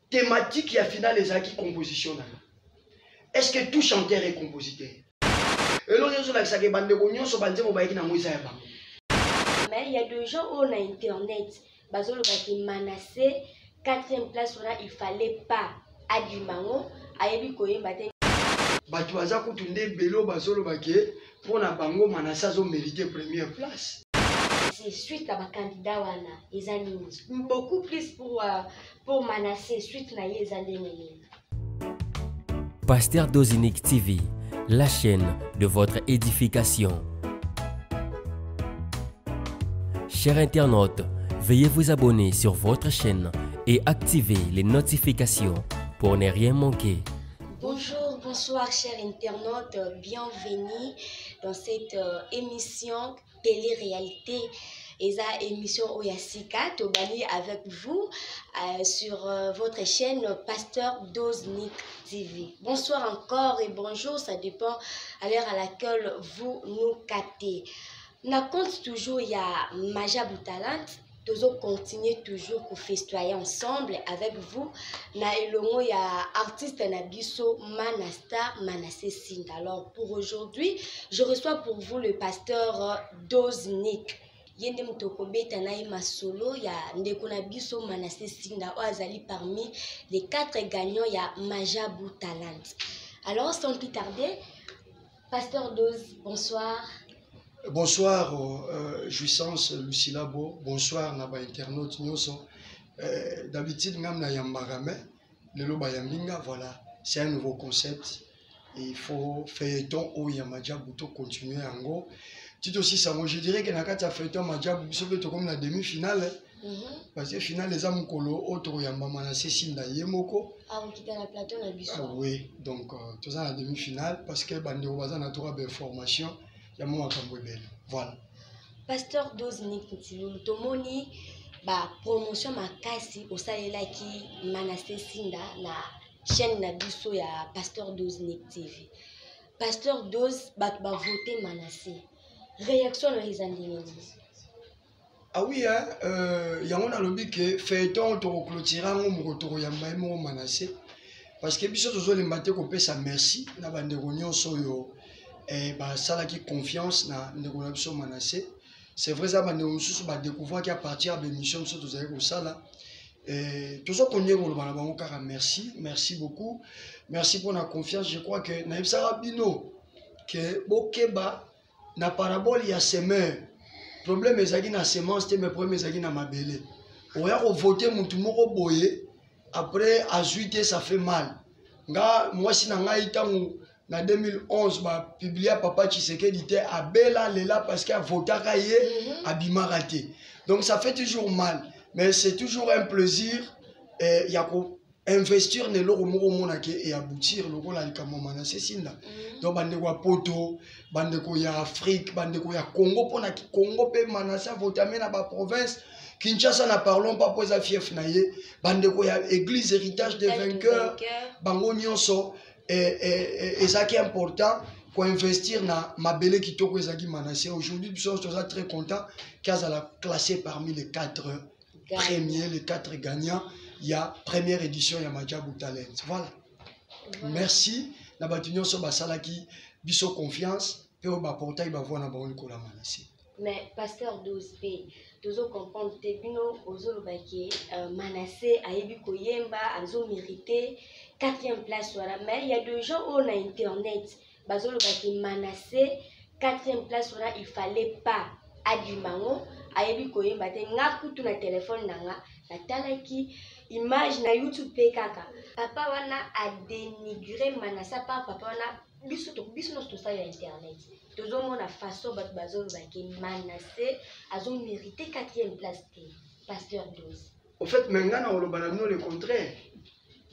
thématique et à final les acquis composition. Est-ce que tout chanteur est compositeur? Et là, mais il y a des gens où on a internet. Bazolo baki Manassé, 4e place, il fallait pas Adimango, Ayebi Koye Baten. Batuaza Koutunde Belo Bazolo baki pour na bango Manassé a mérité première place. C'est suite à ma candidat wana, ils ont beaucoup plus pour Manassé, suite na ils ont Pasteur Dozinique TV, la chaîne de votre édification. Chers internautes, veuillez vous abonner sur votre chaîne et activer les notifications pour ne rien manquer. Bonjour, bonsoir chers internautes, bienvenue dans cette émission télé-réalité. Et ça, émission Oyasika, Tobani avec vous sur votre chaîne Pasteur Dozinique TV. Bonsoir encore et bonjour, ça dépend à l'heure à laquelle vous nous captez. On compte toujours, il y a Maja Boutalant. Nous continuons toujours pour festoyer ensemble avec vous. Na elongo ya artiste Nabiso Manastar Manassé Sinda. Alors pour aujourd'hui, je reçois pour vous le pasteur Dozinique. Yende mtokobe tanaï masolo ya ndeko Nabiso Manassé Sinda oazali parmi les 4 gagnants ya Maja Boutalant. Alors sans plus tarder, pasteur Doz, bonsoir. Bonsoir, jouissance Lucilabo. Bonsoir, naba internaute nyoso. D'habitude, ngam na yambarame, le loba yambinga, voilà. C'est un nouveau concept. Et il faut feuilleton ou yamaja bouto continuer en gros. Tout aussi ça, moi je dirais que nakati a feuilleton maja bouto comme la demi-finale. Parce que finale les amis kolo autre yamba Manassé Sinda yemoko. Ah, on quitte la plateau na biso. Ah oui, donc tout ça la demi-finale parce que bande obaza na toura de formation. Voilà. Pasteur Dozinique Ntilulu, tomoni ba promotion makasi au salela ki Manassé Sinda na chaîne na biso ya Pasteur Dozinique TV. Pasteur Doz ba voter Manassé. Réaction les andineni. Ah oui hein, yango na lobi ke feuilleton to clôturer ngo motoro ya mbaimo Manassé parce que biso tozo le maté ko pesa merci na bande réunion soyo. Et bah ça là qui confiance na ndeko Manassé. C'est vrai ça bande mususu ba découvrir qu'à partir de l'émission so to zali ko sala et toujours qu'on y ko bana bango kaka merci beaucoup. Merci pour la confiance. Je crois que na ibsa rabino que bokeba na parabole ya semeur. Problème ezaki na semence te mais problème ezaki na mabele. Oya ko voter mutu moko boye après azuite ça fait mal. Nga moi si na ngai tangu en 2011, bah, publié Papa Tshisekedi était à Bela Lela parce qu'il a voté à Bimarate. Donc ça fait toujours mal. Mais c'est toujours un plaisir. Il y a investir dans le et aboutir le Manassé Sinda. Donc bandeko ya poto, bandeko ya Afrique, bandeko ya Congo pour na Congo pe Manassé voté na ba province. Kinshasa na parlons pas pour za fief na ye. Bandeko ya église héritage des vainqueurs. Bango nyonso. Et ça qui est important pour investir dans Mabele Kitoko Ezaki Manassé. Aujourd'hui, nous sommes très contents car elle a classé parmi les 4 premiers, les 4 gagnants. Il y a première édition, il y a Maja Boutalant. Voilà. Merci. Nous avons biso confiance. Puis on va porter Manassé. Mais pasteur 12P, nous comprendre que Manassé a eu Koyemba, a mérité 4e place. Mais il y a des gens où on a internet. Manassé, 4e place, il ne fallait pas Adimango, a eu Koyemba, n'a coûté un téléphone, n'a talaki image na YouTube kaka. Papa wana a dénigré Manassé par papa wana biso to ça internet. Toujours la façon de Manassé a mérité 4e place. Pasteur 12. Au fait, maintenant, on a le contraire.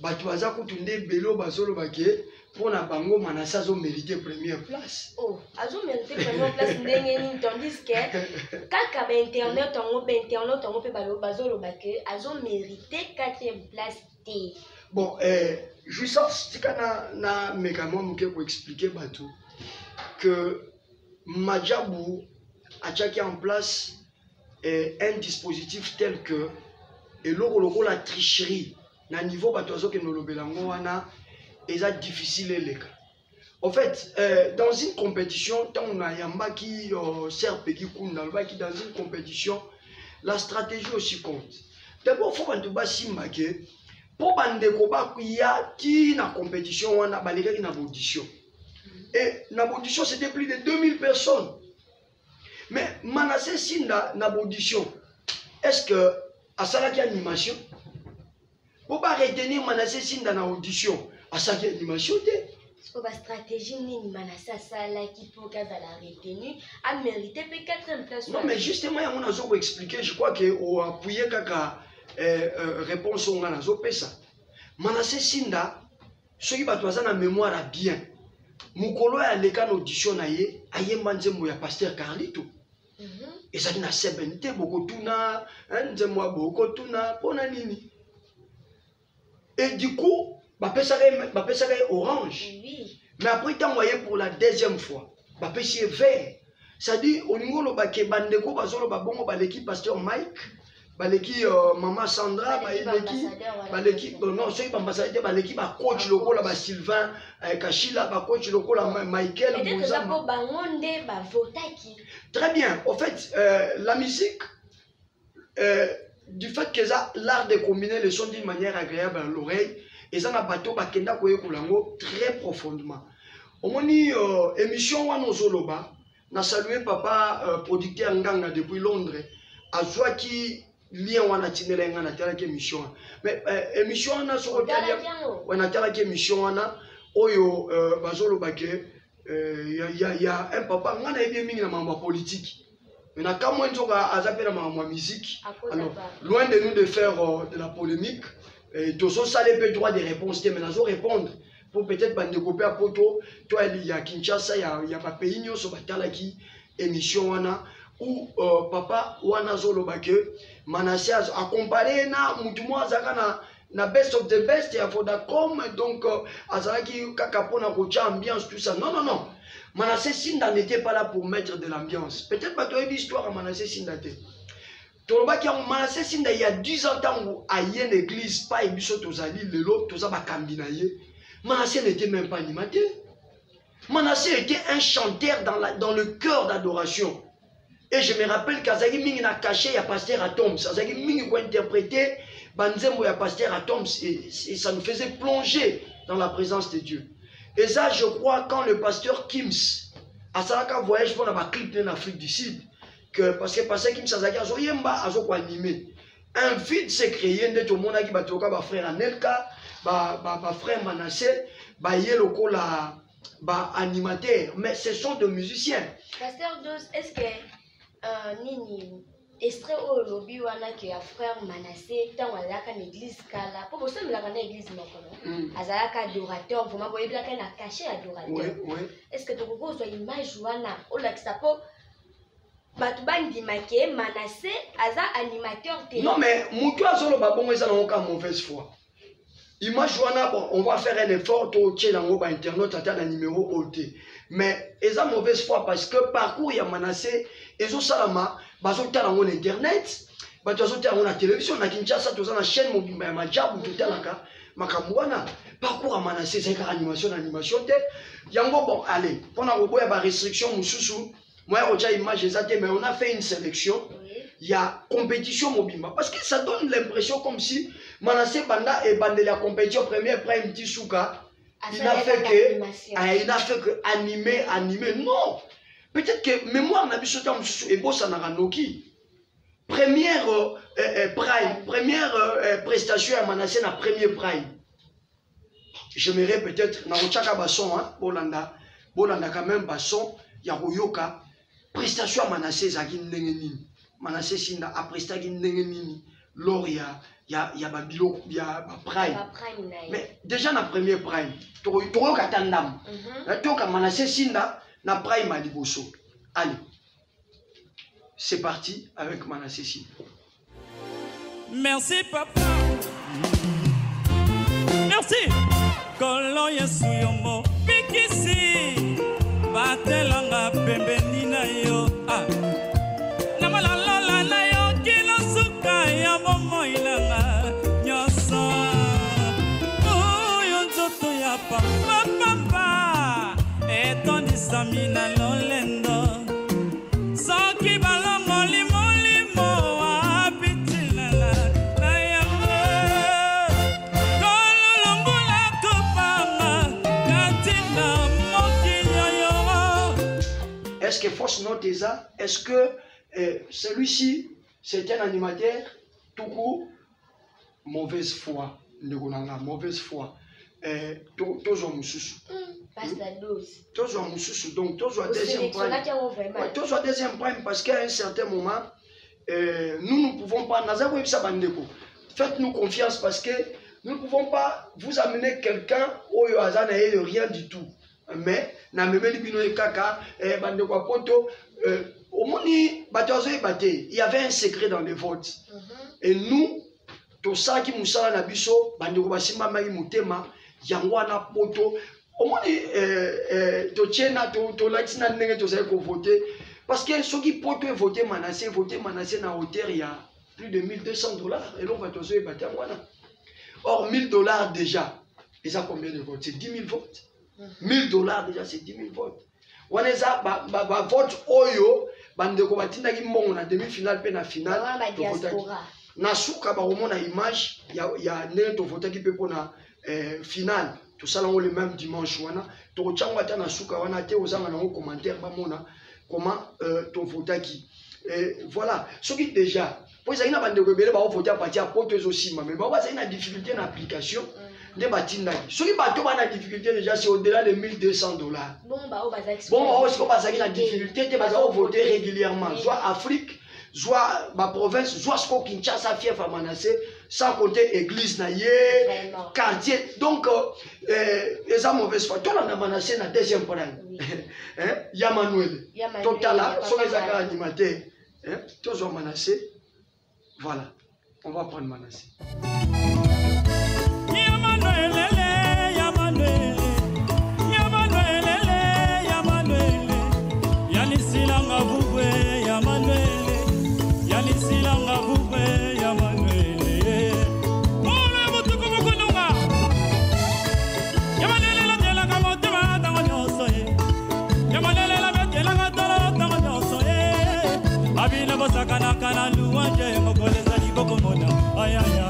Batuaza Koutunde Belo Bazolo Baké pour na bango Manassé a mérité première place. Oh, a mérité première place tandis que kaka internet on peut Bazolo Baké a mérité 4e place. Bon, jouissance, c'est qu'on a mécanisme pour expliquer Batou que Majabou a mis en place un dispositif tel que et la tricherie na niveau batozo ke nolobelango wana eza difficile les cas. En fait, dans une compétition, tant on a yambaki serpeki kunda, dans une compétition, la stratégie aussi compte. D'abord, il faut que tu simba que pour bande koba kuya ti na compétition wana balega na audition. Et na audition c'était plus de 2000 personnes. Mais Manassé Sinda na audition. Est-ce que à ça qui animation? Pour pas retenir Manassé Sinda na audition, à ça qui animation té. La stratégie ni Manassé Sala qui pour qu'elle va la retenir a mérité peut-être 4e place. Non mais justement on a zo expliquer, je crois que au appuyer kaka réponse on a zo pesa. Manassé Sinda ceux qui battent na mémoire à bien. Mukolo ya leka audition na ye ayemba nzembo ya pasteur Carlito. Et ça na sebente bokotuna nzembo bokotuna pona nini. Et du coup bapesa orange. Oui. Mais après t'as envoyé pour la deuxième fois. Bapesa vert. Ça dit au niveau lo bake bandeko bazolo babongo ba l'équipe pasteur Mike. Baleki maman Sandra, baleki non c'est pas ambassadeur, baleki ba coach loko la ba Sylvain Kachila, ba coach loko la Michael Mouza. Très bien. En fait, la musique du fait que ça l'art de combiner les sons d'une manière agréable à l'oreille, et ça na bateau ba kenda koye kulango très profondément. Au moni émission wana zoloba, na saluer papa producteur Nganga depuis Londres, azwa qui lien wana tinela ngana tala ke émission mais émission wana so talia wana tala ke émission wana oyo bazolo bake ya un papa ngana ebe mingi na mambo politique mais na kamo nzoka azapela mambo musique. Alors loin de nous de faire de la polémique to so sale pe droit de réponse mais nazo répondre pour peut-être bande couper à poto toi il y a Kinshasa ya ba pays nyoso batala ki émission wana ou papa wana zolo bake Manassé accompagné na mutumo azaka na best of the best ya Vodacom donc azaki kakapona kocha ambiance tout ça non Manassé Sinda n'était pas là pour mettre de l'ambiance. Peut-être pas toi l'histoire à Manassé Sinda té tolobaki Manassé Sinda il y a 10 ans tango à une église pas ebiso tozali lelo toza ba kambina ye Manassé n'était même pas animateur. Manassé était un chanteur dans le cœur d'adoration. Et je me rappelle qu'Azagi Ming n'a caché il y a pasteur Atoms. Azagi Ming a interprété Banzembo il y a pasteur Atoms et ça nous faisait plonger dans la présence de Dieu. Et ça, je crois, quand le pasteur Kims a Salaka voyage pour un clip en Afrique du Sud, que parce que pasteur Kims Azagi a Zoyemba a animé. Un vide s'est créé, tout le monde a dit que frère Anelka, frère Manassé, Yeloko la animateur, mais ce sont des musiciens. Pasteur Dos, est-ce que nini extrait au lobby wana que ya frère Manassé tant alaka l'église kala pour ça la kana église moko azalaka adorateur vraiment boye bila kana caché adorateur. Est-ce que tu peux voir image wana o la kisapo batu bandi make Manassé aza animateur télé? Non mais mutu azolo babongo eza na oka mauvaise foi. Image wana bon on va faire un effort to tché nango ba internet ata na numéro OT. Mais eza mauvaise foi parce que parcours ya Manassé ezo salama bazo tala ngona internet bazo tala ngona télévision na Kinshasa toza na chaîne mobimba ya majabu totalaka makambo wana parcours ya Manassé c'est animation te yango bon allez pona roboya ba restriction mususu moi rocha image ezate mais on a fait une sélection il y a compétition mobimba parce que ça donne l'impression comme si Manassé banda et bande la compétition première prime Tisuka il n'a fait que animer non. Peut-être que mémoire n'a pas et bossa n'a noki. Première prime, première prestation à Manassé na premier prime. J'aimerais peut-être na ochaka basson hein Bolanda quand même basson ya Royoka prestation à Manassé zaki ndenge nini. Manassé Sinda a prestaki ndenge nini. Loria ya babilo ya prime. Mais déjà na premier prime. Toyoka tandam. Toyoka Manassé Sinda na prime à Liboso. Allez, c'est parti avec Manassé Sinda. Merci papa. Merci. Kolo yesu yomo pikisi batelanga pembeni na yo. Na malala na yo kilo suka ya momo ilanga nyoso. papa papa etondisa mina lolendo soki balongo limolimo apitilala na yango tololongola topanga katina mokili yoro. Est-ce que force note ça? Est-ce que celui-ci c'est un animateur tout court? Mauvaise foi, mauvaise foi. Toujours mususu. Toujours mususu. Donc toujours deuxième prime. Toujours deuxième prime parce qu'à un certain moment, nous ne pouvons pas. Faites-nous confiance parce que nous ne pouvons pas vous amener quelqu'un au hasard de rien du tout. Mais na même les kaka bandeko poto au moni il y avait un secret dans les votes. Et nous to saki musala na biso bandeko basimba mai mutema yango na poto omoni to tiena to latina ndenge to sai ko voter parce que ceux qui poto voter Manassé na hauteur il y a plus de $1,200 et l'on va to se battre ngwana. Or $1,000 déjà et ça combien de votes? C'est 10 000 votes. $1,000 déjà c'est 10 000 votes. Waneza ba vote oyo bandeko batinda ki mbongo na demi-finale pe na finale na suka ba omona image ya ndenge to voter ki pe pona finale tout ça le même dimanche wana to changwa ta na suka wana te ozanga na commentaire ba mona comment to voter ki voilà ce qui déjà pour ça ina bandeko bele ba voter à partir à poto aussi mais ba ça ina difficulté en application de batinda ce qui bato ba na difficulté déjà c'est au-delà de $1,200. Bon aussi pas ça qui na difficulté te ba voter régulièrement soit Afrique soit ma province, soit ce qu'on Kinshasa fief à Manassé, sans compter église naïe, quartier. Donc, les hommes mauvaises foi. Tout le monde Manassé na deuxième problème. Yamanuel. Total là, sur les accords animateurs. Tous ont Manassé. Voilà. On va prendre Manassé. Kana luanje mokoleza liboko mona ayaya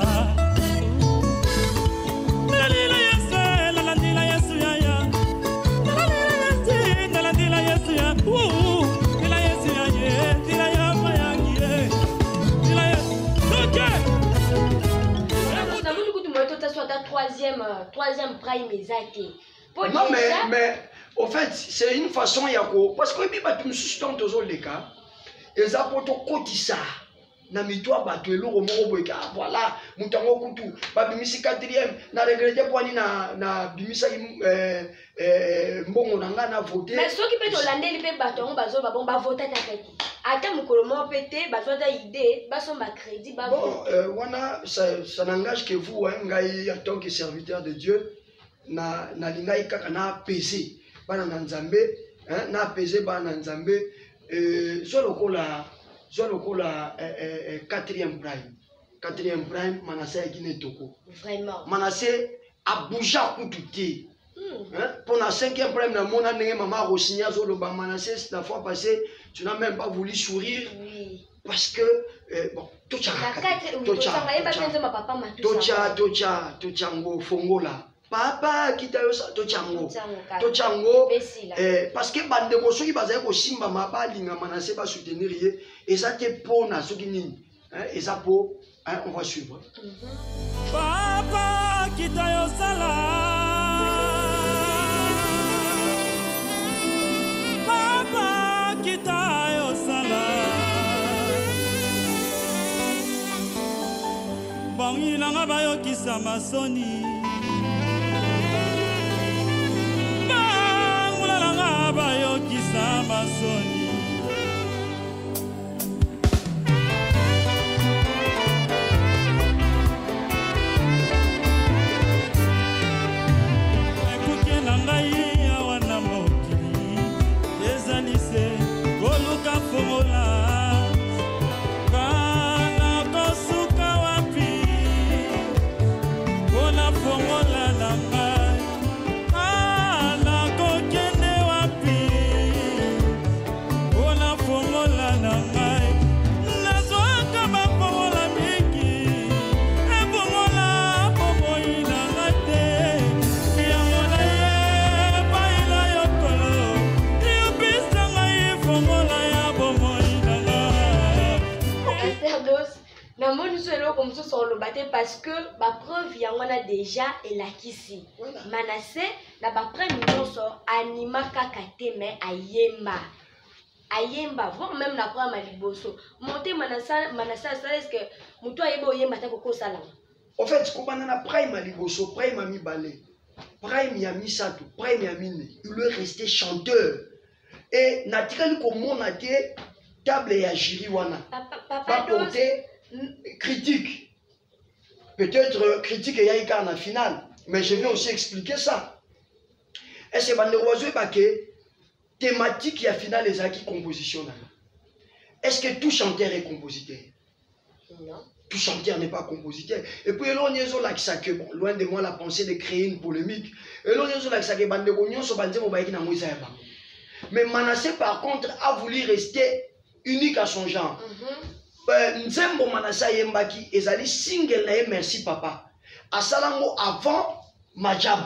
dalila yesu la landila yesu ya dalila landila yesu ya dila yesu ya ye dila ya mayangi dila yesu toke na mulu kutu moto ta soit ta troisième prime ezake. Non mais au fait c'est une façon yako parce que biba tu me sustant toujours les cas. Et ça pour ton quotidien na mitwa bato eloko moko boyeka voilà mutango kutu ba bimisi 4e na regretter poani na bimisa mbongo nanga na voter mais ceux qui peut holandais pe bato on bazo ba bon ba voter ta tête ata mukolo mo pété bazo ta idée ba son ba crédit ba bon wana ça n'engage que vous ngai en tant que serviteur de Dieu na lingai kaka na PC bana na nzambe na PC bana nzambe soit le coup la 4e prime Manassé a Guinée Toko. Vraiment. Manassé a bougé à coup pour la 5e prime, la mon année, maman Rosigna Zolo Manassé, la fois passée, tu n'as même pas voulu sourire. Oui. Parce que, bon, tout ça. Papa kitayosa tochango parce que bande ko soki bazali ko simba mabalinga Manassé ba soutenir ye et ça te pona soki nini et ça po on va suivre. Papa kitayosa la Papa kitayosa la bangi nanga bayo kisa masoni bayo kisa masoni ekuke na ngai awa na mokili ezali se koluka fongola kana kosuka wapi mpona fongola na ngai kolobaté parce que ma preuve y a déjà et la kisi. Manassé na ba premier so anima kakate mais ayemba. Ayemba voire même na kwa maliboso. Monter Manassé ça est-ce que muto ayebo yemba ta koko sala. En fait, comme on a prime maliboso, prime ami balé, prime yami sato, prime yami ne, il est resté chanteur. Et naturellement comme on a dit table et agiri wana. Pas porter critique. Peut-être critique et yaïka en finale, mais je vais aussi expliquer ça. Est-ce que Banderozo est thématique et à finale les acquis composition? Est-ce que tout chanteur est compositeur? Non. Tout chanteur n'est pas compositeur. Et puis, l'on est bon, loin de moi la pensée de créer une polémique. Et l'on est mais Manassé, par contre, a voulu rester unique à son genre. Nzembo Manassé Yembaki, ezali single na merci papa. A Salango avant Majab.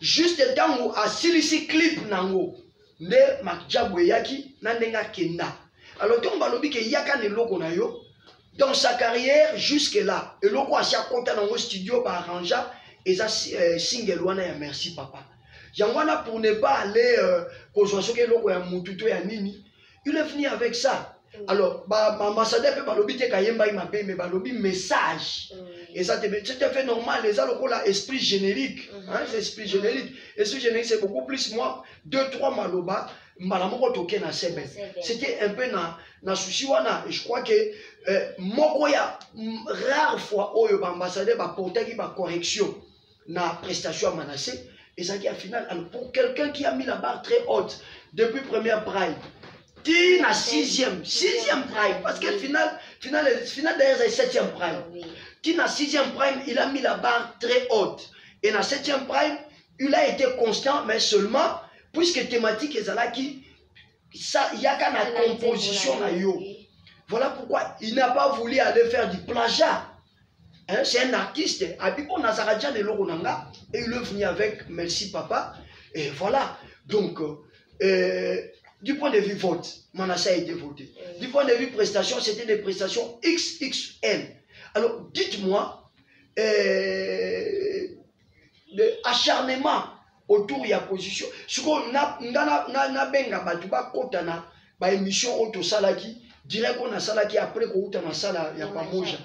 Juste dans a silisi clip nango. Ne Majab yaki nandenga kenda. Alors ton balobi ke yaka ne loko na yo. Dans sa carrière jusque là, et loko a chaque compte dans le studio par arrangea et ça single wana ya merci papa. Yangwana pour ne pas aller construire que loko ya mututo ya nini, il est venu avec ça. Alors ambassadeur peut balobi te kayemba il m'appelle mais balobi message. Et ça c'est tout à fait normal, les gens loko la esprit générique, hein, c'est esprit générique. Esprit générique c'est beaucoup plus moi 2-3 maloba malamoko toke na sebe. C'était un peu na souci wana, je crois que moko ya rare fois oyo ba ambassadeur ba porter ki ba correction na prestation à Manassé et ça qui a final. Alors pour quelqu'un qui a mis la barre très haute depuis première prime, ti na sixième prime parce que final d'ailleurs c'est 7e prime. Ti na 6e prime, il a mis la barre très haute et na 7e prime, il a été constant mais seulement puisque thématique est là qui ça il y a qu'à la composition na yo. Voilà pourquoi il n'a pas voulu aller faire du plagiat. Hein, c'est un artiste. Et il est venu avec merci papa. Et voilà. Donc, du point de vue vote, Manassé a été voté. Du point de vue prestation, c'était des prestations XXL. Alors, dites-moi, acharnement autour de la position. Ce qu'on a émission auto salaki direct qu'on a salaki après qu'on a sala ya pamoja.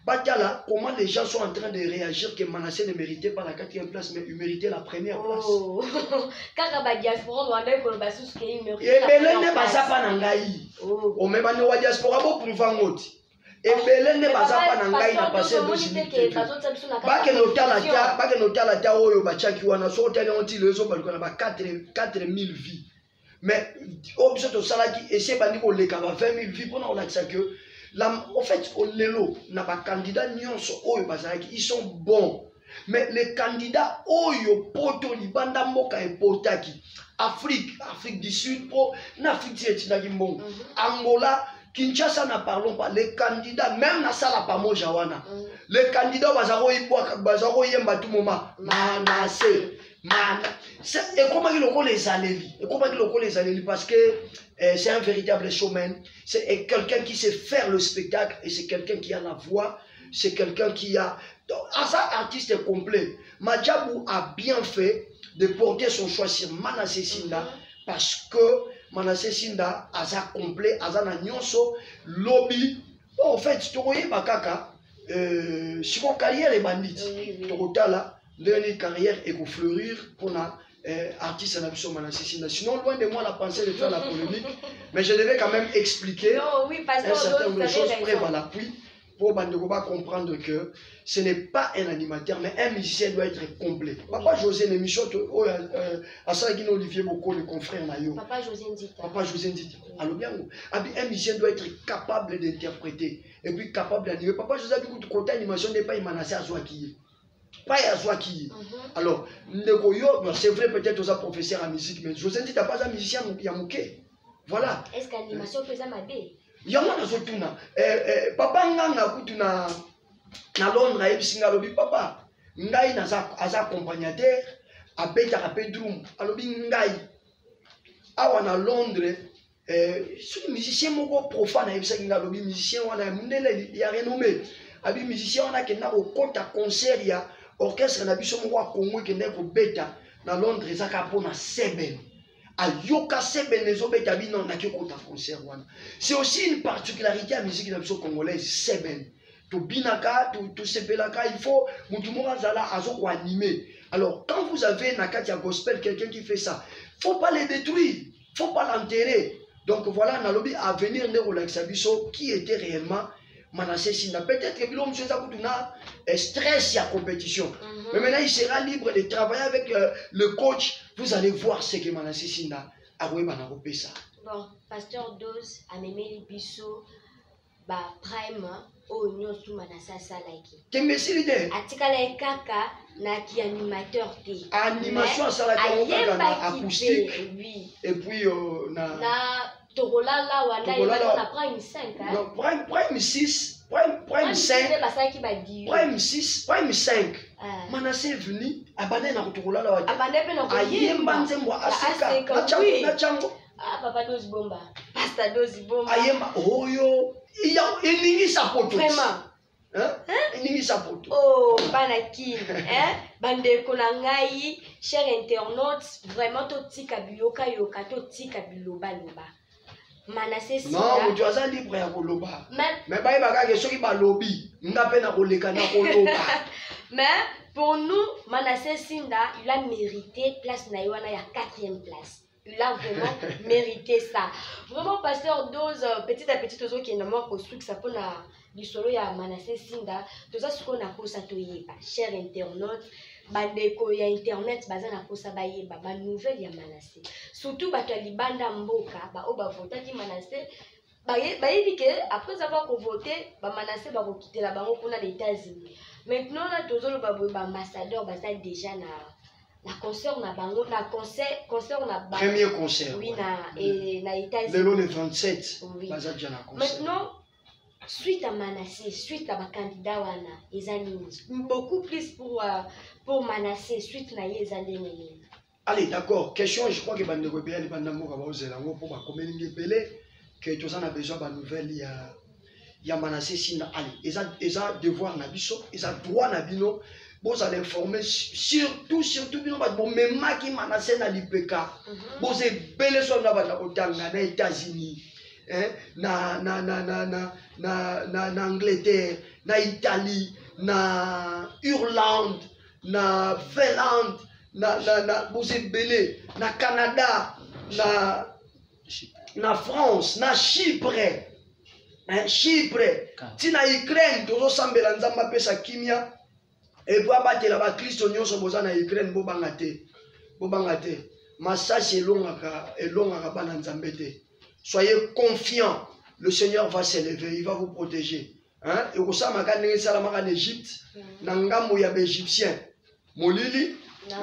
Batala, comment les gens sont en train de réagir que Manassé ne méritait pas la 4e place mais il méritait la première place. Car ba diaspora rwandais ko basus ke il méritait. Et belende bazapa na ngai. O me bano wa diaspora bo pour vangoti. Et belende bazapa na ngai na passé de chimité. Ba ke notala ta oyo ba chaki wana so tele onti lezo ba na ba 4000 vies. Mais objet au salaki et c'est pas niveau les 20 000 vies pour nous ça que en fait au lelo n'a pas candidat nyonso oyo bazaki ils sont bons mais les candidats oyo poto libanda mboka e portaki Afrique du Sud pro n'Afrique c'est bon Angola Kinshasa n'a parlons pas les candidats même na sala pa moja wana les candidats bazaro yemba tout moment Manassé et comment il les allélie? Et comment il les allélie? Parce que c'est un véritable showman. C'est quelqu'un qui sait faire le spectacle et c'est quelqu'un qui a la voix. C'est quelqu'un qui a. Ça, artiste complet. Majabou a bien fait de porter son choix sur Manassé Sinda parce que Manassé Sinda a ça complet, a ça nyonso, lobby. En fait, tu vois, Bakaka, sur mon carrière est bandite. Tu vois là. Dernière carrière et pour fleurir pour un artiste à la Manassé Sinda. Sinon, loin de moi la pensée de faire la polémique, mais je devais quand même expliquer un certain nombre de choses pour l'appui, pour Bandegoba comprendre que ce n'est pas un animateur, mais un musicien doit être complet. Papa José, une émission à Saguin Olivier Boko, le confrère Nayo. Papa José Ndita. Papa José Ndita. Alors bien, un musicien doit être capable d'interpréter et puis capable d'animer. Papa José, du côté animation n'est pas Manassé à Zouaki. Pas à Zouaki. Alors, c'est vrai peut-être aux professeurs en musique, mais José dit t'as pas un musicien qui a mouqué. Voilà. Est-ce qu'animation peut ça m'aider? Yama na zotuna. Papa nganga kutuna na Londres et Singalobi papa. Ngai na za accompagnateur à beta à bedroom. Alobi ngai. Awa na Londres c'est un musicien moko profane et Singalobi musicien wana mundele ya renommé. abi musicien on a kenda ko kota concert ya orchestre na biso moko Congo kenda ko beta na Londres ezaka pona seben ayoka seben ezobeta bino na ke kota concert wana. C'est aussi une particularité à musique na biso congolaise seben to binaka to sepelaka, il faut mutu moko azala azoko animer. Alors quand vous avez na kati ya gospel quelqu'un qui fait ça, faut pas les détruire, faut pas l'enterrer. Donc voilà, na lobi à venir ne relaxa biso qui était réellement Manassé Sinda. Peut-être que Bilom Sezakutuna stress à compétition. Mais maintenant il sera libre de travailler avec le coach. Vous allez voir ce que Manassé Sinda a repéré ça. Bon, Pasteur Dose a même les biso ba prime au nyon sous Manassé Salaki. T'es messi l'idée? Atikala kaka na ki animateur te. Animation Salaki na acoustique. Oui. Et puis na Togolala wala il a prime 5 hein. Non, prime 6, prime 5. Prime 6, prime 5. Manassé est venu abandonner na Togolala wa. Abandonner na Ayemba nzembo asika. Na chango. Ah papa Dose Bomba. Pastor Dose Bomba. Ayemba oyo. Il y a une sapoto. Vraiment. Hein? Une sapoto. Oh, banaki. Hein? Bande konangai, chers internautes, vraiment to tika biyoka yoka to tika biloba loba. Manassé Sinda. Non, tu as libre ya koloba. Mais ba ibaka ke soki ba lobby, ngape na koleka na koloba. Mais pour nous, Manassé Sinda, il a mérité place na yoana ya 4e place. Il a vraiment mérité ça. Vraiment, Pasteur Dose, petit à petit, tout qui est normalement construit, ça peut na du solo ya Manassé Sinda. Tout ça, ce qu'on a pour ça, cher internaute, bandeko ya internet, bazana pour ça, ba nouvelle ya Manassé. Surtout, batali banda mboka, ba oba vota ki Manassé. Bah, il dit que après avoir voté, Manassé va quitter la banque pour les États-Unis. Maintenant, là, tous les ambassadeurs, bazal déjà na concert na bango na concert na bango premier concert oui na États-Unis le 27 oui. Bazadja na concert maintenant suite à Manassé suite à ba candidat wana ezali beaucoup plus pour Manassé suite na yezandeni. Allez d'accord, question je crois que bande ko pele bande mo ka ba ozela ngo pour ba communiquer pelé que tous on a besoin ba nouvelle ya Manassé Sinda. Allez eza devoir na biso eza droit na bino. Vous allez informer surtout bino ba bon même qui Manassé na l'IPK. Vous êtes belle sur na otanga na États-Unis, hein, na Angleterre, na Italie, na Irlande, na Finlande, na vous êtes belle na Canada, na France, na Chypre. Hein, Chypre. Tina Ukraine, tozo sambela nzamba pesa kimia. Et puis abattre la Christ oignon so boza na Ukraine bo bangate massage elongaka bana nzambe te. Soyez confiants, le Seigneur va s'élever, il va vous protéger, hein. Et ko sama ka ndenge sala maka en Égypte na ngambo ya Égyptien molili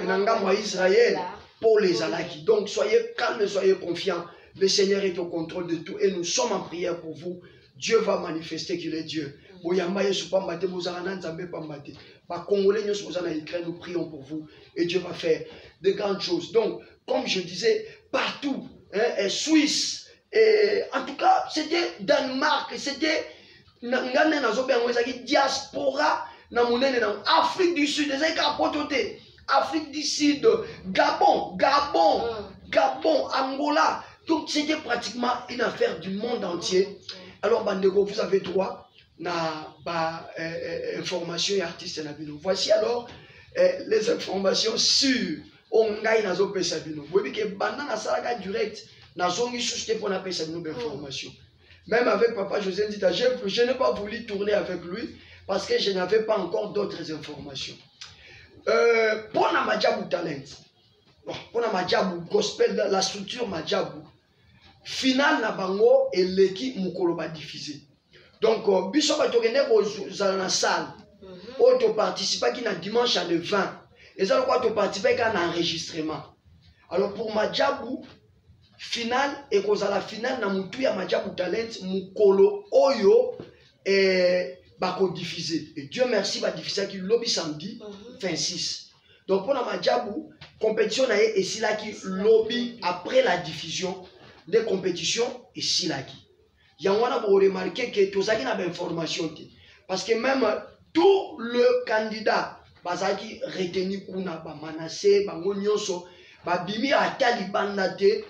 na ngambo ya Israël pour les alaki. Donc soyez calmes, soyez confiants, le Seigneur est au contrôle de tout et nous sommes en prière pour vous. Dieu va manifester qu'il est Dieu. Boyamba Yesu pambate bozana nzambe pambate. Ba Congolais nyos bozana Ukraine, nous prions pour vous et Dieu va faire de grandes choses. Donc comme je disais partout, hein, et Suisse et en tout cas c'était Danemark, c'était ngane na zobe ngweza ki diaspora na monene na Afrique du Sud, des capototé, Afrique du Sud, Gabon, Angola. Donc c'était pratiquement une affaire du monde entier. Alors bandeko, vous avez droit na information et artiste na bino. Voici alors les informations sur ongai na zo pesa bino. Vous voyez que banda na salaka direct na zongi souste pour na pesa bino d'information. Même avec papa José Ndita, je n'ai pas voulu tourner avec lui parce que je n'avais pas encore d'autres informations. Pour na Majabu Talent, pour na Majabu Gospel, la structure Majabu, final na bango et l'équipe mukolo ba diffusé. Donc biso ba tokende ko za na salle auto participer qui na dimanche à le 20 et ça quoi to participer quand na enregistrement. Alors pour Majabu final et ko za la finale na mutu ya Majabu Talent mukolo oyo ba ko diffuser et Dieu merci ba diffuser qui lobby samedi 26. Donc pour la Majabu compétition na et si là qui lobby après la diffusion des compétitions et si là qui. Il y a un remarqué que tout ça qui n'a pas d'information. parce que même tout le candidat bazaki retenu kuna ba Manassé bango nyonso ba bimi atali bandate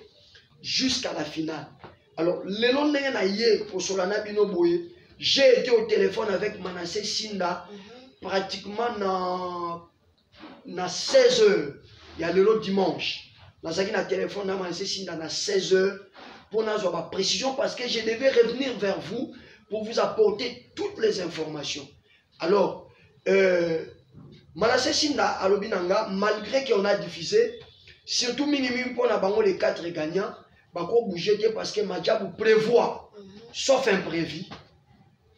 jusqu'à la finale. Alors lelo ndenge na ye pour solana bino boye, j'ai été au téléphone avec Manassé Sinda pratiquement na 16 h. Il y a le dimanche. Dans un téléphone na Manassé Sinda na 16 h pour nous avoir précision parce que je devais revenir vers vous pour vous apporter toutes les informations. Alors Manassé Sinda à Lobinanga, malgré qu'on a diffusé, surtout minimum pour les 4 gagnants, bako bouger parce que Madjabou prévoit, sauf imprévu.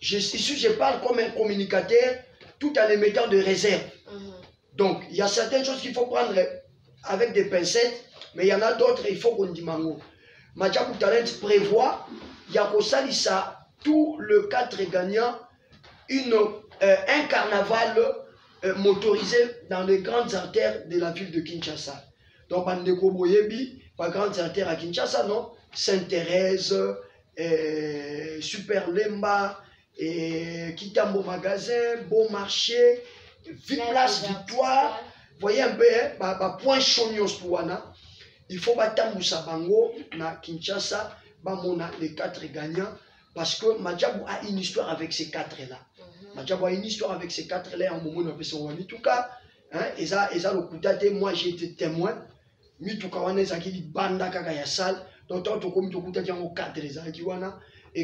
Ici, je parle comme un communicateur tout en les mettant de réserve. Donc, il y a certaines choses qu'il faut prendre avec des pincettes, mais il y en a d'autres, il faut qu'on dise mango. Madjabou Talent prévoit, il y a ça tous les 4 gagnants, un carnaval motorisé dans les grandes artères de la ville de Kinshasa. Donc, Bandeko Boyebi, pas grandes artères à Kinshasa, non? Sainte-Thérèse, Super Lemba, Kitambo Magasin, Beau Marché, Place Victoire. Vous voyez un peu, point chonios pour Wana. Il faut battre Bango na Kinshasa, Bamona les 4 gagnants, parce que Madjabou a une histoire avec ces 4-là. Madjabou a une histoire avec ces 4-là, en moment en tout cas, et ça le coup d'âge, moi j'ai été témoin. Et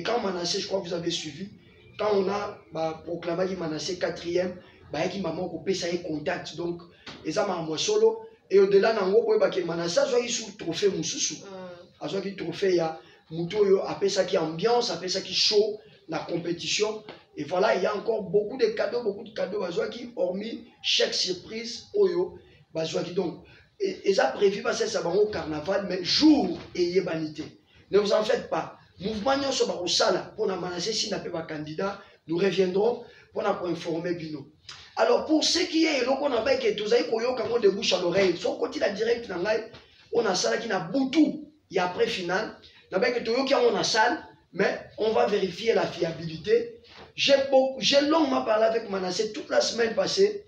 quand Manassé, je crois que vous avez suivi, quand on a proclamé Manassé 4e, il m'a coupé ça et contact. Donc, et ça m'a solo. Et au-delà, Manassé a eu sous trophée Moussoussou. A eu trophée, il y a Mouto, après ça qui ambiance, après ça qui chaud, la compétition. Et voilà, il y a encore beaucoup de cadeaux, qui, hormis chaque surprise, Oyo, donc. Et ça prévu parce que ça va au carnaval, mais jour et yébanité. Ne vous en faites pas. Mouvement Nyon Soba au Sala, pour nous Manassé si n'a pas candidat, nous reviendrons pour nous informer Bino. Alors pour ce qui est, on a fait que tous les koyo quand de bouche à l'oreille, son côté la direct on a salle qui n'a boutou, il y a après finale, n'a pas que tout qui on a salle, mais on va vérifier la fiabilité. J'ai longuement parlé avec Manassé toute la semaine passée.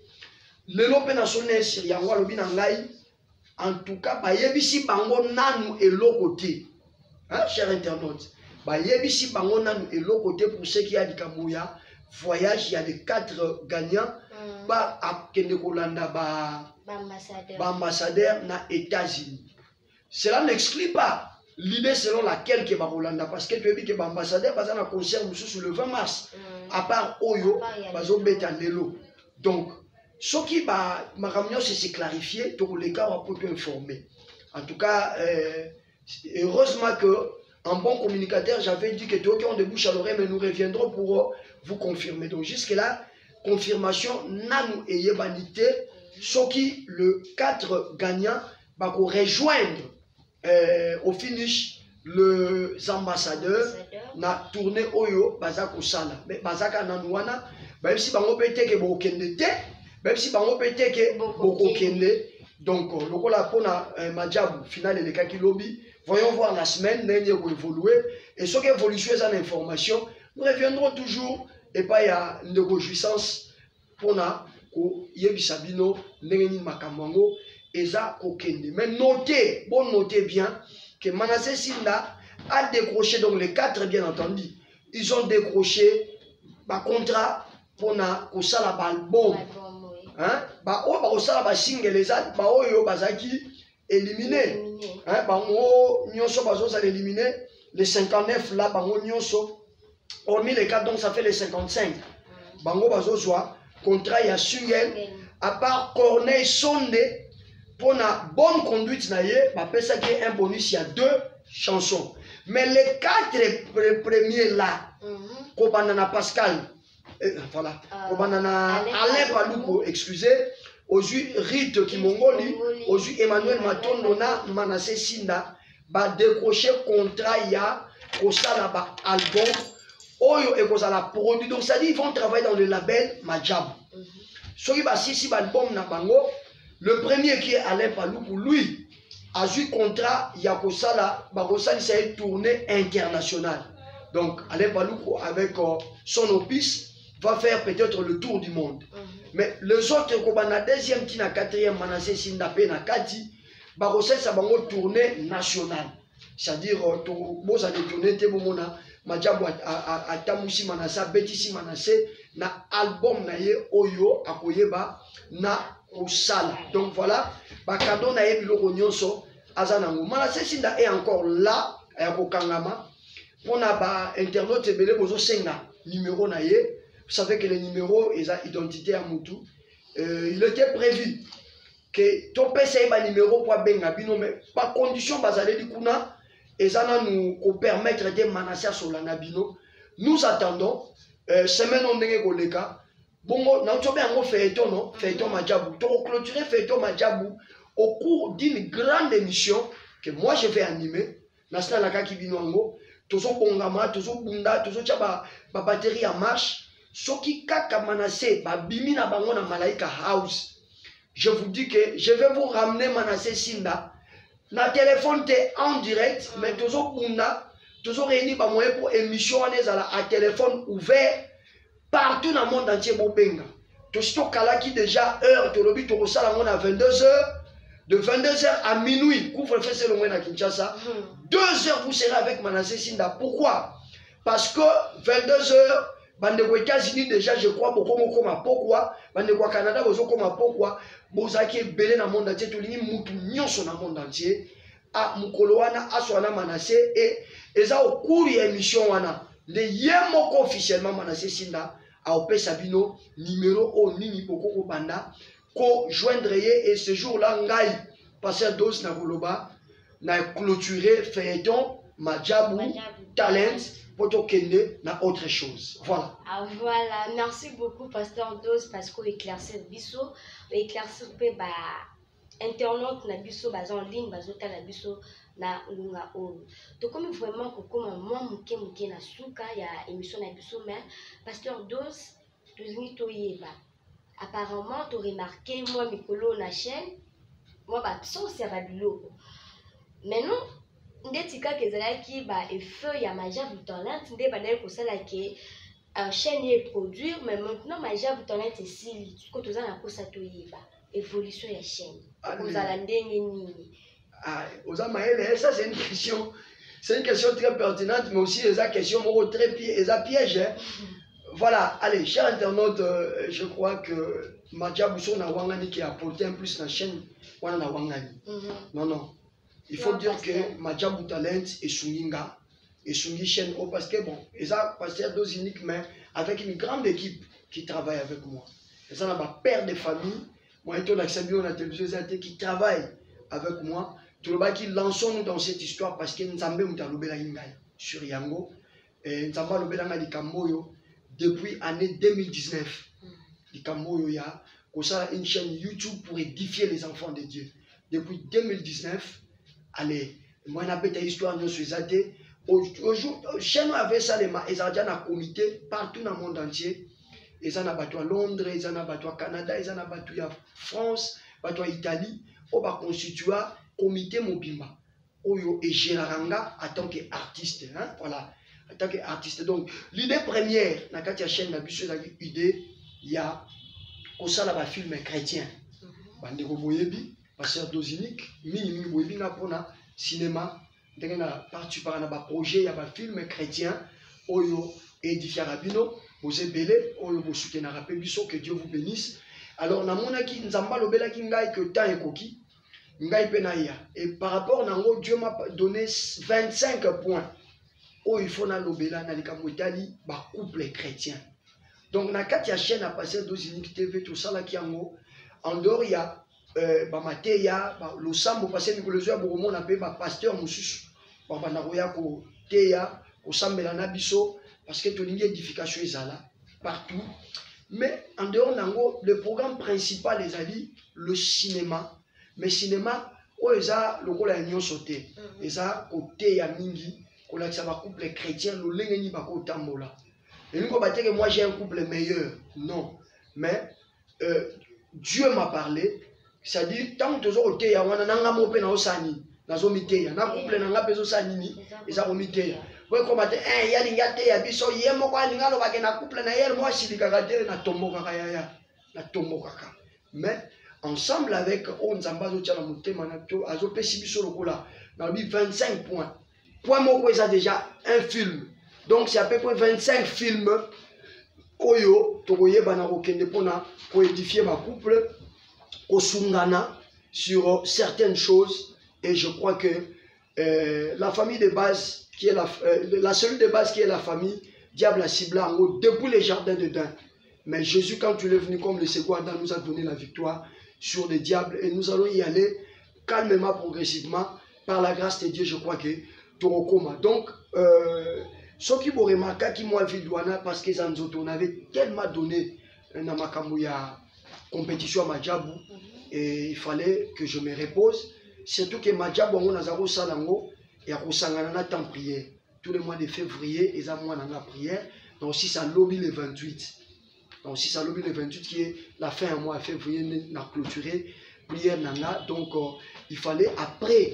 Le Lopé national sur Yango Lobinangai. En tout cas, Yebisi Bango Nanou et l'autre côté. Hein, chers internautes. Yebisi Bango Nanou et l'autre côté pour ceux qui ont dit Kamouya. Voyage, il y a les 4 gagnants. À Kendekolanda, ambassadeur na États-Unis. Cela n'exclut pas l'idée selon laquelle que Rolanda, parce que tu as dit que l'ambassadeur va un concert le 20 mars. À part Oyo, Bazo Beta Lelo. Donc, ce qui va c'est clarifié, tous les cas, on peut informer. En tout cas, heureusement qu'un bon communicateur, j'avais dit que tout le monde de bouche à l'oreille, mais nous reviendrons pour vous confirmer. Donc jusque-là, confirmation, nanou et yebanité, ce qui, le 4 gagnants, va rejoindre au finish les ambassadeurs, na tournée Oyo, Bazako Sala. Mais Bazaka Nanouana, même si on peut être que même si on peut être que beaucoup kende, donc le coup là pour Madjabou final et les cas qui lobby, voyons voir la semaine dernière pour évoluer et ce qui évolution est en information, nous reviendrons toujours et pas il y a une jouissance pour na ko yebisabino ndengeni makambango eza kokende. Mais notez, notez bien que Manassé Sinda a décroché donc les 4 bien entendu, ils ont décroché par contrat pour na ko sala album. Hein? Single les autres, Oyo Bazaki éliminé. Hein? Nyonso Bazo éliminé. Les 59 là, Nyonso. Hormis les 4, donc ça fait les 55. Bango Bazo soit contrat, il y a single. À part Corneille Sonde, pour la bonne conduite, ça qui un bonus, il y a 2 chansons. Mais les 4 premiers là, Kobanana Pascal. Voilà, Alain Palouko, excusez, aujourd'hui Rite Kimongoli, aujourd'hui Emmanuel Matondona, Manassé Sinda, va décrocher contrat il y a au Salaba album, Oyo et Kozala produit. Donc ça dit ils vont travailler dans le label Madjabou. Ce qui va si album na bango, le premier qui est Alain Palouko, lui, a eu contrat il y a Kosala, Bakosala ça est tournée internationale. Donc Alain Palouko avec son opus. va faire peut-être le tour du monde. Mais les autres, comme la deuxième, qui na quatrième, Manassé Sindape na Kati, ça va tourner national. C'est-à-dire, vous allez tourner, Madjabou a Tamusi Manassé, Betisi Manassé, na album na ye Oyo, Akoyeba, na Osala. Donc voilà, cadeau na ye Biloko Nyonso, Azanango. Manassé Sinda est encore là, à Kangama. On a internaute belé bozo senga numéro na ye. Vous savez que les numéros ils ont identité à Moutou. Il était prévu que ton PC ait un numéro pour benga bino mais par condition bazalé du kuna et ça nous permettre de Manassé sur la nabino. Nous attendons semaine on est goleka. Bongo na tobé ngo feuilleton non feuilleton Madjabou. To clôturer feuilleton Madjabou au cours d'une grande émission que moi je vais animer. National Laka Kibinoango. Toujours bongama, toujours bunda, toujours tchaba ba batterie en marche. Soki kaka Manassé, ba bimi na bango na Malaika House. Je vous dis que je vais vous ramener Manassé Sinda. Na téléphone t'es en direct, mais toujours bunda, toujours réuni ba moyen pour émission à téléphone ouvert partout dans le monde entier bobenga. Tosto kalaki déjà heure, tolobi to sala ngona 22h. De 22h à minuit, couvre-feu c'est le moins à Kinshasa. 2h vous serez avec Manassé Sinda. Pourquoi? Parce que 22h, bande aux États-Unis déjà, je crois, beaucoup pourquoi? Bande au Canada, vous comme pourquoi? Vous avez belé dans le monde entier, tout le monde nyonso dans le monde entier. À Mukoloana, à Soana Manassé et ça au cours de l'émission wana. Le yemoko officiellement Manassé Sinda a opé Sabino numéro au nini poko banda. Ko joindre et ce jour-là, ngai passer dose na Goloba, na clôturer feuilleton, Madjabou, talent, poto kende, na autre chose. Voilà. Ah, voilà, merci beaucoup Pasteur Dose parce qu'on éclaircit biso, éclaircir pe ba internaute na biso bas en ligne bazota na biso na lunga o. Donc comme vraiment ko comme moi muke na suka ya émission na biso mais Pasteur Dose tozini toyeba. Apparemment, tu as remarqué, moi, Mikolo, la chaîne, moi, ça, c'est Rabilo. Maintenant, ndetika kezalaki ba effeuille ya Madjabou talent nde bandai ko sala ke chaîne est produire mais maintenant Madjabou talent est sili ko toza na ko sa toyeba évolution ya chaîne ko zala ndenge nini oza maele ça c'est une question très pertinente mais aussi une question très piège hein? Voilà, allez, chers internautes, je crois que Madjabou son na wangani qui a apporté un plus la chaîne wana na wangani. Non. Il faut dire que Madjabou talent et Sunginga et Sungi chaîne parce que bon, ils ont passé deux uniques mais avec une grande équipe qui travaille avec moi. Et ça n'a pas père de famille, moi et toi on a télévision qui travaille avec moi. Tout le monde qui lançons dans cette histoire parce que nous avons Moutalobela Ingaï sur Yango et nous avons Lobela Likamboyo. Depuis l'année 2019, il y a une chaîne YouTube pour édifier les enfants de Dieu. Depuis 2019, allez, moi je une histoire de Suizate. Aujourd'hui, chaîne avait ça, ils ont un comité partout dans le monde entier. Ils ont battu à Londres, ils ont battu à Canada, ils ont battu à France, battu à Italie. On va constituer un comité Mobimba. Et Géraranga en tant qu'artiste. Hein, voilà. En tant qu'artiste. Donc, l'idée première, dans la chaîne, l'idée, il y a aussi un film chrétien. Bande Boyebi, Pasteur Dozinique, Mini Boyebi, na cinéma, na participé à un projet, il y a un film chrétien, Oyo édifié Rabino, vous êtes belé, Oyo vous soutenez Rapebiso, que Dieu vous bénisse. Alors, na mona ki nzamba lobela ki ngai que temps ekoki, ngai penaya. Et par rapport à Dieu m'a donné 25 points. Oh, il faut na lobela na likambo Italie ba couple chrétien. Donc na kati ya chaîne a passé Dozinique TV tout ça là qui en dehors il y a ba mateya ba lo sambo passé mikolozo ya bomo na pe ba pasteur mususu ba bana roya ko teya ko sambela na biso parce que to lingi édification ezala partout. Mais en dehors nango le programme principal les amis le cinéma. Mais cinéma o eza lokola ya nyonso te. Eza côté ya mingi. On a un couple chrétien, le lengeni bako tambola. Et nous combattons que moi j'ai un couple meilleur. Non. Mais Dieu m'a parlé. C'est-à-dire, tant que tu as été à Wana Nanga Mope na Osani, nazo miteya na couple na nga peso sa nini eza ko miteya boy ko mate ya linga te ya biso ye moko alinga lo ba ke na couple na ye mo ashilika kate na tomboka kaya na tomboka ka mais ensemble avec Onzamba zo tchala mutema na to azo pesi biso lokola na 25 points point moko eza déjà un film donc c'est à peu près 25 films oyo tokoyeba na kokende pona ko édifier ma couple osungana sur certaines choses et je crois que la famille de base qui est la cellule de base qui est la famille diable a ciblé en haut depuis les jardins d'Éden. Mais Jésus, quand il est venu comme le second Adam, nous a donné la victoire sur les diables et nous allons y aller calmement, progressivement, par la grâce de Dieu. Je crois que Torokoma. Donc, ce qui vous remarquez qui m'a vu douana parce que on avait tellement donné dans ma compétition à Madjabou et il fallait que je me repose. Surtout que Madjabou on a zéro salango et à Kusangana temps prière. Tous les mois de février, ils ont la prière. Donc si ça lobby le 28. Donc si ça lobby le 28 qui est la fin du mois de février, on a clôturé prière nana. Donc il fallait après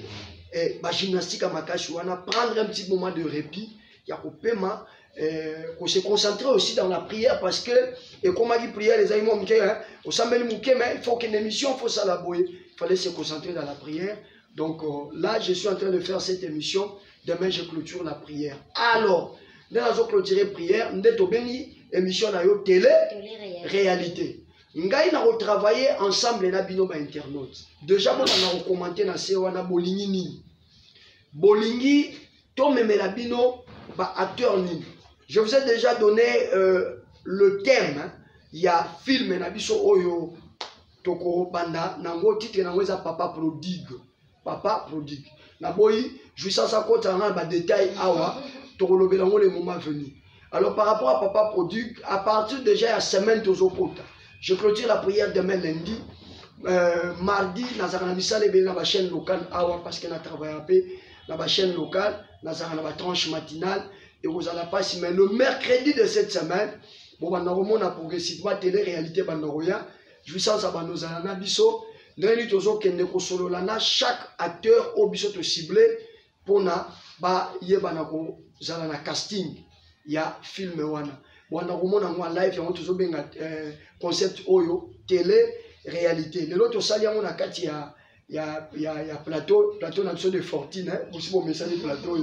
la gymnastique à Makashouana prendre un petit moment de répit. Il y a paiement qu'on se concentrer aussi dans la prière parce que et comme on dit prière les amis on s'amène mouké mais il faut qu'une émission faut ça la boyer. Il fallait se concentrer dans la prière. Donc là je suis en train de faire cette émission. Demain je clôture la prière. Alors dans la clôturer prière, nous avons béni émission na yo télé réalité. Ngai na travailler ensemble na bino ba internautes. Déjà on a commenté na sewana bolingi ni. Bolingi to memela bino ba acteur ni. Je vous ai déjà donné le thème. Il y a film na biso oyo toko banda nango titre nango za papa prodigue. Papa prodigue. Na boyi jouissance à côté na ba détail awa toko lobela ngo le moment venu. Alors par rapport à papa prodigue, à partir déjà il y a semaine tozokota. Je clôture la prière demain lundi. Mardi, nazarana misale be na ba chaîne locale awa parce que na travaille un peu na ba chaîne locale, nazarana ba tranche matinale et vous allez pas mais le mercredi de cette semaine, bon ba na progressivement télé réalité bandoroya, jouissance à banozana na biso, ndeni tozo kende ko solo lana chaque acteur au biso to ciblé pour na ba yebana ko zala na casting. Il y a film wana. Wana komona ngwa live yango tozo benga concept oyo télé réalité. Le lot osali yango na kati ya plateau na biso de fortune hein. Aussi bon message plateau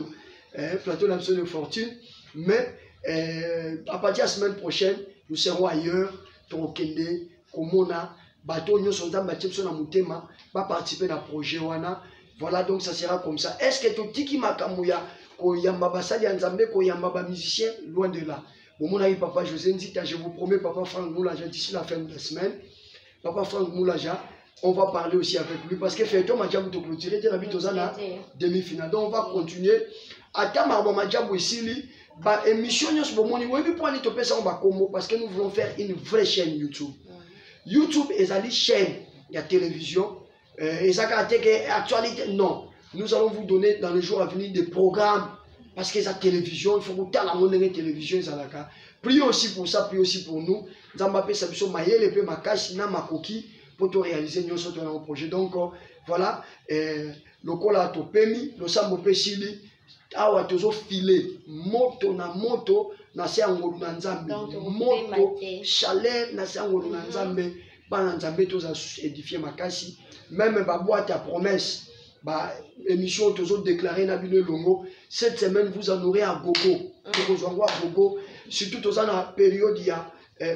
plateau na biso de fortune mais à partir de la semaine prochaine nous serons ailleurs tokende komona bato nyoso nzamba tshepso na mutema ba participer na projet wana. Voilà donc ça sera comme ça. Est-ce que totiki makamuya ko yamba basali nzambe ko yamba ba musicien loin de là. Bon mon ami papa José Nzita, je vous promets papa Franck Moulaja d'ici la fin de la semaine. Papa Franck Moulaja, on va parler aussi avec lui parce que Feto Madjabou to clôturer te rabito zana demi-finale. Donc on va continuer à Tamarbo Madjabou ici ba émission nyos bomoni webi pour aller toper ça on va combo parce que nous voulons faire une vraie chaîne YouTube. YouTube est une chaîne, il y a télévision et ça caractère actualité non. Nous allons vous donner dans les jours à venir des programmes parce que la télévision, il faut que la monnaie télévision priez aussi pour ça, priez aussi pour nous. Zambapé Sabiso Mayele pe makashi na makoki pour te réaliser nous sommes dans un projet. Donc voilà, le kola to pemi, le sambo pesili awa tozo filé moto na se angolu na nzambe. Moto chalet na se angolu na nzambe, ba na nzambe toza édifier makashi, même ba boîte à promesse. Bah, émission toujours déclarée Nabino Longo. Cette semaine, vous en aurez à Gogo. Vous en aurez à Gogo. Surtout dans la période, il y a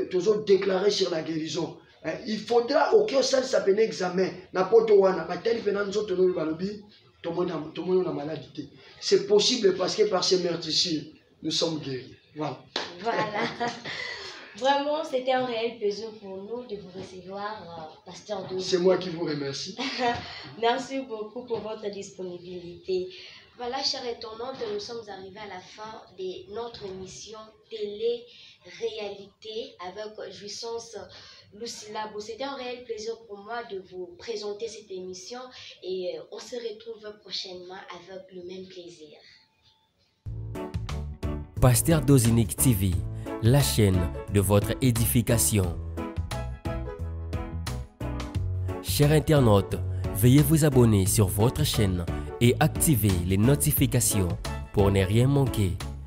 toujours déclaré sur la guérison. Il faudra aucun seul s'appelle examen. N'importe où, c'est possible parce que par ces meurtrissures, nous sommes guéris. Voilà. Voilà. Vraiment, c'était un réel plaisir pour nous de vous recevoir, Pasteur Dozi. C'est moi qui vous remercie. Merci beaucoup pour votre disponibilité. Voilà, chers internautes, nous sommes arrivés à la fin de notre émission télé-réalité avec jouissance Lucila. C'était un réel plaisir pour moi de vous présenter cette émission et on se retrouve prochainement avec le même plaisir. Pasteur Dozinique TV, la chaîne de votre édification. Chers internautes, veuillez vous abonner sur votre chaîne et activez les notifications pour ne rien manquer.